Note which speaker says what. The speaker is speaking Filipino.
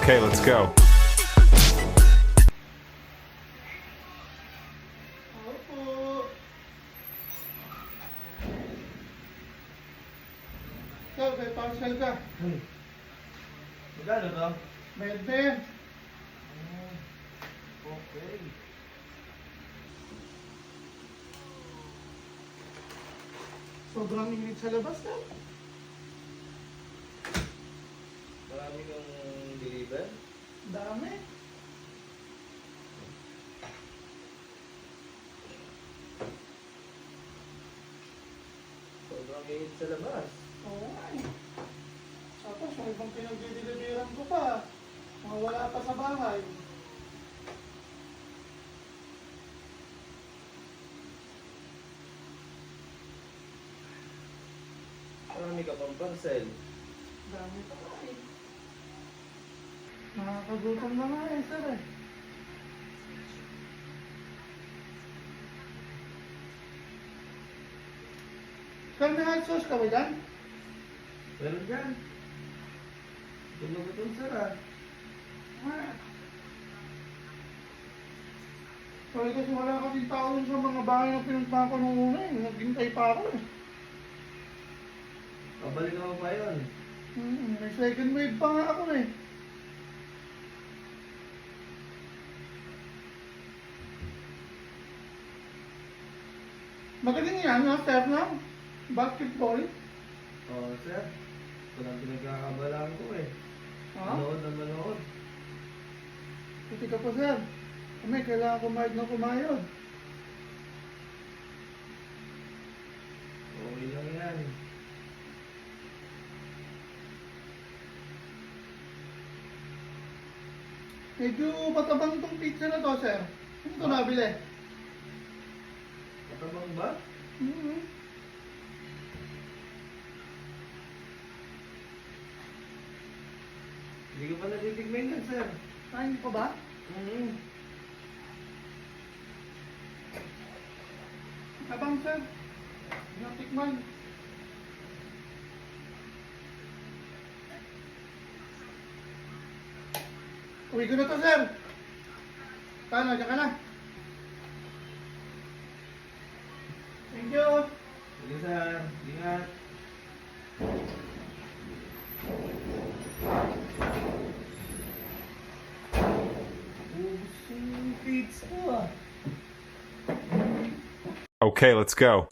Speaker 1: Okay, let's go.
Speaker 2: Opo. Sir, may parcel ka.
Speaker 3: Magkano to?
Speaker 2: Medbe.
Speaker 3: Okay.
Speaker 2: Sobrang init sa labas na.
Speaker 3: Marami kang deliver?
Speaker 2: Dami.
Speaker 3: Sobrang init sa labas.
Speaker 2: Oo nga eh. Tapos yung ibang pinagdideliveran ko pa. Mga wala pa sa bahay.
Speaker 3: Marami ka pang parcel.
Speaker 2: Dami pa nga eh. Nakakagutom na nga eh, sir eh. Sir, may hot sauce ka ba dyan?
Speaker 3: Pero dyan. Tulog itong sara.
Speaker 2: Ah. Sorry kasi wala kasing tao dun sa mga bahay na pinunta ko nung una eh. Naghintay pa ako eh.
Speaker 3: Pabalik ako pa yun.
Speaker 2: May second wave pa nga ako eh. Magaling yan, ha? Step lang. Basketball.
Speaker 3: Oo, sir. Ito lang pinagkakabalaan ko eh.
Speaker 2: Ha?
Speaker 3: Manood na manood.
Speaker 2: Puti ka pa, sir. Kami, kailangan kumayod na kumayod.
Speaker 3: Okay lang yan.
Speaker 2: Medyo matabang itong pizza na to, sir. Ano ito nabili?
Speaker 3: Matabang ba?
Speaker 2: Mm-hmm.
Speaker 3: Hindi ko pa natitignan yan, sir.
Speaker 2: Kain ko ba? Abang, sir. Natikman. Uwi ko na to, sir. Paano? Diyan ka na. Thank you.
Speaker 3: Sige, sir. Ingat. Ubus yung pizza ko ah.
Speaker 1: Okay, let's go.